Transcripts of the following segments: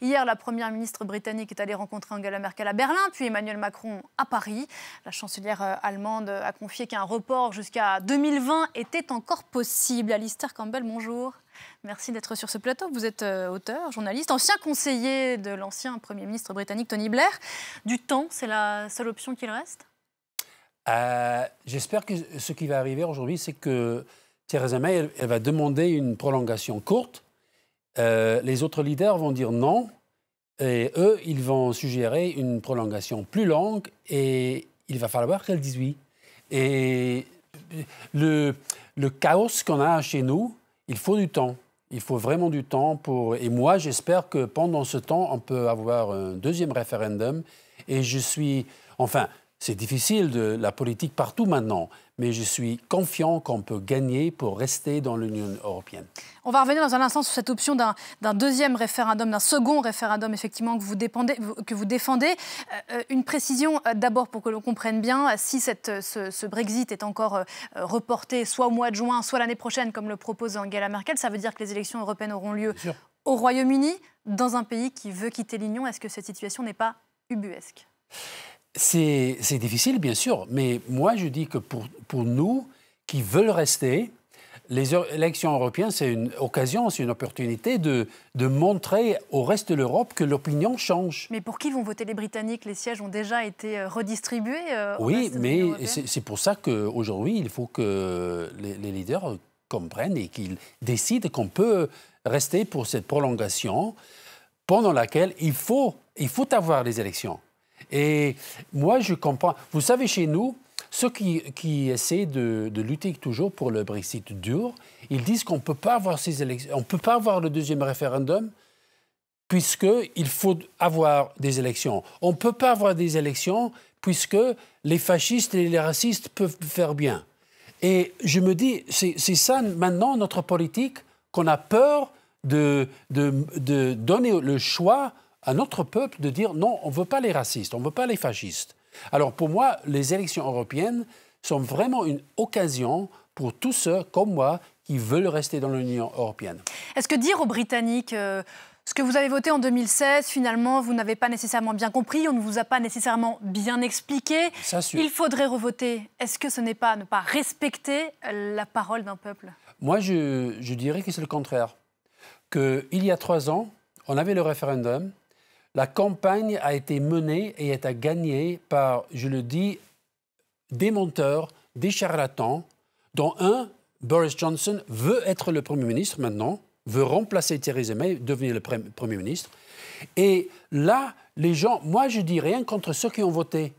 Hier, la première ministre britannique est allée rencontrer Angela Merkel à Berlin, puis Emmanuel Macron à Paris. La chancelière allemande a confié qu'un report jusqu'à 2020 était encore possible. Alistair Campbell, bonjour. Merci d'être sur ce plateau. Vous êtes auteur, journaliste, ancien conseiller de l'ancien Premier ministre britannique Tony Blair. Du temps, c'est la seule option qu'il reste ? J'espère que ce qui va arriver aujourd'hui, c'est que Theresa May, elle va demander une prolongation courte. Les autres leaders vont dire non. Et eux, ils vont suggérer une prolongation plus longue. Et il va falloir qu'elle dise oui. Et le chaos qu'on a chez nous, il faut du temps. Il faut vraiment du temps pour... Et moi, j'espère que pendant ce temps, on peut avoir un deuxième référendum. Et je suis... Enfin... C'est difficile de la politique partout maintenant, mais je suis confiant qu'on peut gagner pour rester dans l'Union européenne. On va revenir dans un instant sur cette option d'un deuxième référendum, d'un second référendum, effectivement, que vous défendez. Une précision d'abord pour que l'on comprenne bien, si ce Brexit est encore reporté soit au mois de juin, soit l'année prochaine, comme le propose Angela Merkel, ça veut dire que les élections européennes auront lieu au Royaume-Uni, dans un pays qui veut quitter l'Union. Est-ce que cette situation n'est pas ubuesque ? C'est difficile, bien sûr, mais moi, je dis que pour nous qui veulent rester, les élections européennes, c'est une occasion, c'est une opportunité de montrer au reste de l'Europe que l'opinion change. Mais pour qui vont voter les Britanniques ? Les sièges ont déjà été redistribués oui, mais c'est pour ça qu'aujourd'hui, il faut que les leaders comprennent et qu'ils décident qu'on peut rester pour cette prolongation pendant laquelle il faut avoir les élections. Et moi, je comprends. Vous savez, chez nous, ceux qui essaient de lutter toujours pour le Brexit dur, ils disent qu'on ne peut pas avoir ces élections, on ne peut pas avoir le deuxième référendum puisqu'il faut avoir des élections. On ne peut pas avoir des élections puisque les fascistes et les racistes peuvent faire bien. Et je me dis, c'est ça maintenant notre politique, qu'on a peur de donner le choix à notre peuple de dire non, on ne veut pas les racistes, on ne veut pas les fascistes. Alors pour moi, les élections européennes sont vraiment une occasion pour tous ceux comme moi qui veulent rester dans l'Union européenne. Est-ce que dire aux Britanniques ce que vous avez voté en 2016, finalement, vous n'avez pas nécessairement bien compris, on ne vous a pas nécessairement bien expliqué, il faudrait revoter. Est-ce que ce n'est pas ne pas respecter la parole d'un peuple ? Moi, je dirais que c'est le contraire. Qu'il y a 3 ans, on avait le référendum. La campagne a été menée et a été gagnée par, je le dis, des menteurs, des charlatans, dont un, Boris Johnson, veut être le Premier ministre maintenant, veut remplacer Theresa May, devenir le Premier ministre. Et là, les gens, moi je dis rien contre ceux qui ont voté,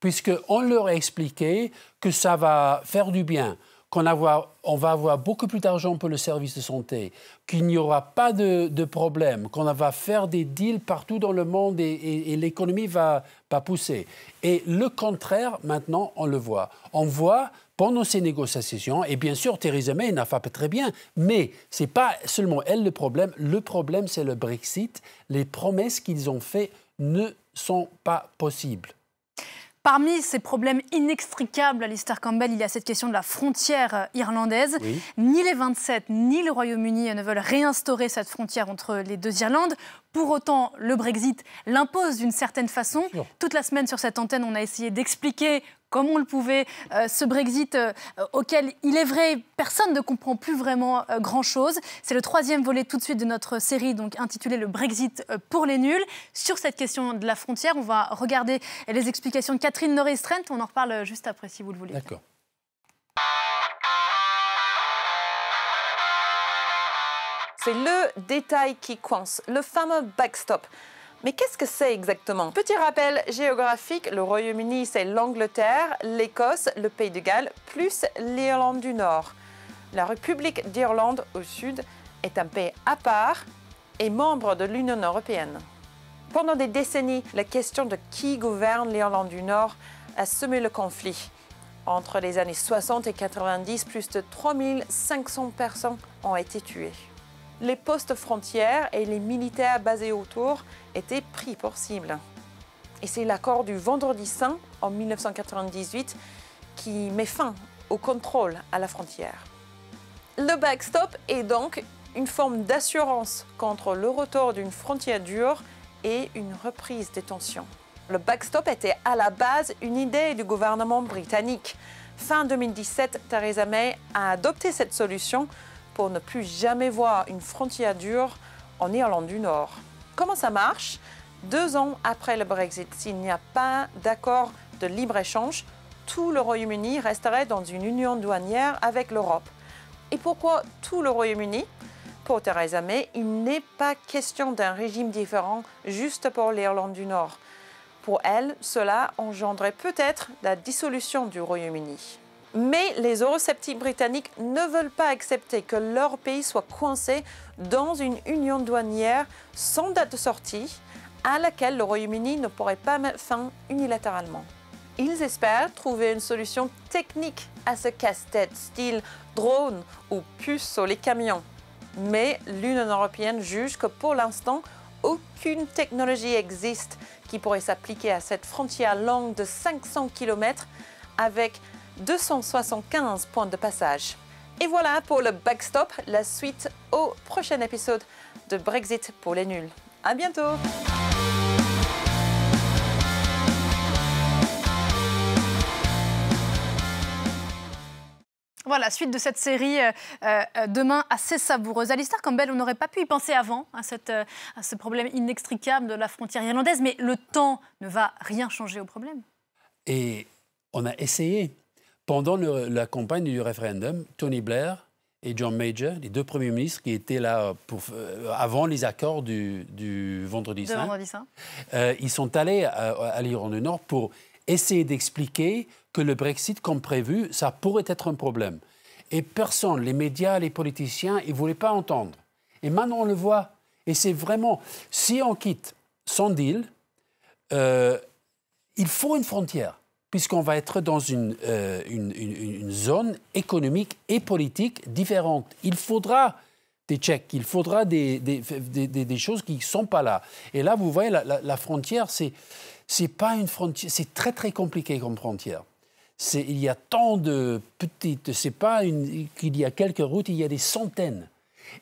puisqu'on leur a expliqué que ça va faire du bien, on va avoir beaucoup plus d'argent pour le service de santé, qu'il n'y aura pas de problème, qu'on va faire des deals partout dans le monde et l'économie va pousser. Et le contraire, maintenant, on le voit. On voit, pendant ces négociations, et bien sûr, Theresa May n'a pas très bien, mais ce n'est pas seulement elle le problème, c'est le Brexit. Les promesses qu'ils ont faites ne sont pas possibles. Parmi ces problèmes inextricables, Alistair Campbell, il y a cette question de la frontière irlandaise. Oui. Ni les 27, ni le Royaume-Uni ne veulent réinstaurer cette frontière entre les deux Irlandes. Pour autant, le Brexit l'impose d'une certaine façon. Toute la semaine sur cette antenne, on a essayé d'expliquer comme on le pouvait, ce Brexit auquel, il est vrai, personne ne comprend plus vraiment grand-chose. C'est le 3e volet tout de suite de notre série, donc intitulée « Le Brexit pour les nuls ». Sur cette question de la frontière, on va regarder les explications de Catherine Norris-Trent. On en reparle juste après, si vous le voulez. D'accord. C'est le détail qui coince, le fameux backstop. Mais qu'est-ce que c'est exactement? Petit rappel géographique, le Royaume-Uni, c'est l'Angleterre, l'Écosse, le Pays de Galles, plus l'Irlande du Nord. La République d'Irlande au sud est un pays à part et membre de l'Union européenne. Pendant des décennies, la question de qui gouverne l'Irlande du Nord a semé le conflit. Entre les années 60 et 90, plus de 3500 personnes ont été tuées. Les postes frontières et les militaires basés autour étaient pris pour cible. Et c'est l'accord du Vendredi Saint en 1998 qui met fin au contrôle à la frontière. Le backstop est donc une forme d'assurance contre le retour d'une frontière dure et une reprise des tensions. Le backstop était à la base une idée du gouvernement britannique. Fin 2017, Theresa May a adopté cette solution pour ne plus jamais voir une frontière dure en Irlande du Nord. Comment ça marche? 2 ans après le Brexit, s'il n'y a pas d'accord de libre-échange, tout le Royaume-Uni resterait dans une union douanière avec l'Europe. Et pourquoi tout le Royaume-Uni? Pour Theresa May, il n'est pas question d'un régime différent juste pour l'Irlande du Nord. Pour elle, cela engendrerait peut-être la dissolution du Royaume-Uni. Mais les eurosceptiques britanniques ne veulent pas accepter que leur pays soit coincé dans une union douanière sans date de sortie à laquelle le Royaume-Uni ne pourrait pas mettre fin unilatéralement. Ils espèrent trouver une solution technique à ce casse-tête, style drone ou puce sur les camions. Mais l'Union européenne juge que pour l'instant, aucune technologie existe qui pourrait s'appliquer à cette frontière longue de 500 km avec 275 points de passage. Et voilà pour le backstop, la suite au prochain épisode de Brexit pour les nuls. À bientôt! Voilà, suite de cette série demain assez savoureuse. Alistair Campbell, on n'aurait pas pu y penser avant, à ce problème inextricable de la frontière irlandaise, mais le temps ne va rien changer au problème. Et on a essayé. Pendant la campagne du référendum, Tony Blair et John Major, les 2 premiers ministres qui étaient là avant les accords du Vendredi Saint, ils sont allés à l'Irlande du Nord pour essayer d'expliquer que le Brexit, comme prévu, ça pourrait être un problème. Et personne, les médias, les politiciens, ils ne voulaient pas entendre. Et maintenant, on le voit. Et c'est vraiment, si on quitte sans deal, il faut une frontière, puisqu'on va être dans une zone économique et politique différente. Il faudra des checks, il faudra des choses qui ne sont pas là. Et là, vous voyez, la frontière, c'est pas une frontière, c'est très, très compliqué comme frontière. Il y a tant de petites, c'est pas qu'il y a quelques routes, il y a des centaines.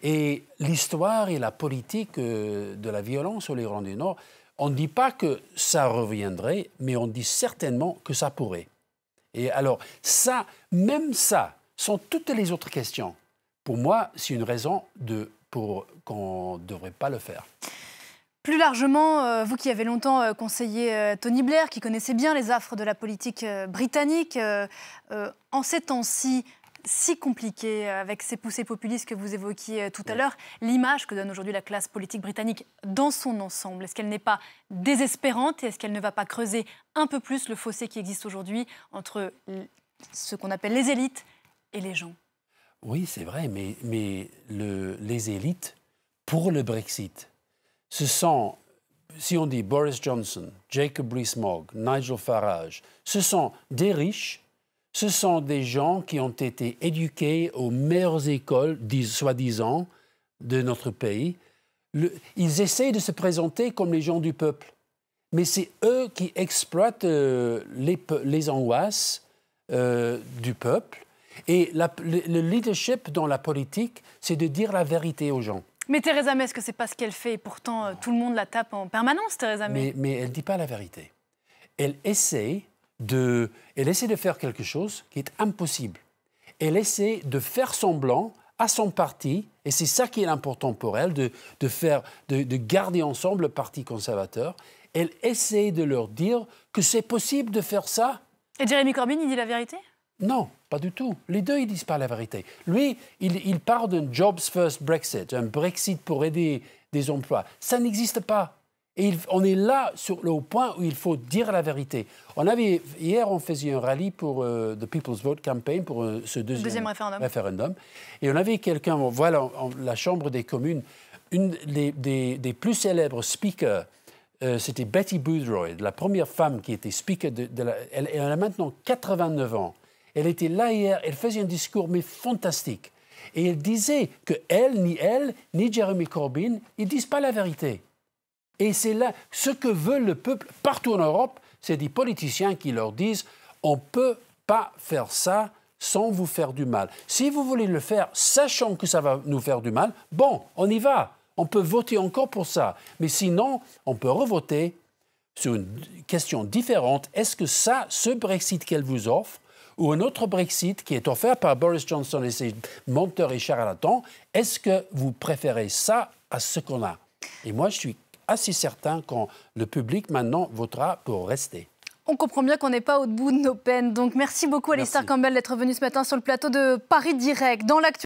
Et l'histoire et la politique de la violence sur l'Irlande du Nord, on ne dit pas que ça reviendrait, mais on dit certainement que ça pourrait. Et alors, ça, même ça, sont toutes les autres questions. Pour moi, c'est une raison pour qu'on ne devrait pas le faire. Plus largement, vous qui avez longtemps conseillé Tony Blair, qui connaissait bien les affres de la politique britannique, en ces temps-ci si compliqués, avec ces poussées populistes que vous évoquiez tout à l'heure, l'image que donne aujourd'hui la classe politique britannique dans son ensemble, est-ce qu'elle n'est pas désespérante et est-ce qu'elle ne va pas creuser un peu plus le fossé qui existe aujourd'hui entre ce qu'on appelle les élites et les gens? Oui, c'est vrai, mais les élites, pour le Brexit, ce sont, si on dit Boris Johnson, Jacob Rees-Mogg, Nigel Farage, ce sont des riches, ce sont des gens qui ont été éduqués aux meilleures écoles, soi-disant, de notre pays. Ils essayent de se présenter comme les gens du peuple. Mais c'est eux qui exploitent les angoisses du peuple. Et le leadership dans la politique, c'est de dire la vérité aux gens. Mais Theresa May, est-ce que ce n'est pas ce qu'elle fait? Et pourtant, tout le monde la tape en permanence, Theresa May. Mais elle ne dit pas la vérité. Elle essaie de faire quelque chose qui est impossible. Elle essaie de faire semblant à son parti, et c'est ça qui est important pour elle, de garder ensemble le Parti conservateur. Elle essaie de leur dire que c'est possible de faire ça. Et Jeremy Corbyn, il dit la vérité? Non, pas du tout. Les deux, ils ne disent pas la vérité. Lui, il parle d'un « jobs first Brexit », un Brexit pour aider des emplois. Ça n'existe pas. Et on est là sur le point où il faut dire la vérité. Hier, on faisait un rallye pour The People's Vote Campaign, pour ce deuxième référendum. Et on avait quelqu'un, voilà, la Chambre des communes, une des plus célèbres speakers, c'était Betty Boothroyd, la première femme qui était speaker. Elle a maintenant 89 ans. Elle était là hier, elle faisait un discours mais fantastique. Et elle disait que elle, ni Jeremy Corbyn, ils ne disent pas la vérité. Et c'est là, ce que veut le peuple partout en Europe, c'est des politiciens qui leur disent on ne peut pas faire ça sans vous faire du mal. Si vous voulez le faire, sachant que ça va nous faire du mal, bon, on y va. On peut voter encore pour ça. Mais sinon, on peut revoter sur une question différente. Est-ce que ça, ce Brexit qu'elle vous offre, ou un autre Brexit qui est offert par Boris Johnson et ses menteurs et charlatans, est-ce que vous préférez ça à ce qu'on a? Et moi, je suis assez certain que le public, maintenant, votera pour rester. On comprend bien qu'on n'est pas au bout de nos peines. Donc, merci beaucoup, Alistair Campbell, d'être venu ce matin sur le plateau de Paris Direct. Dans l'actu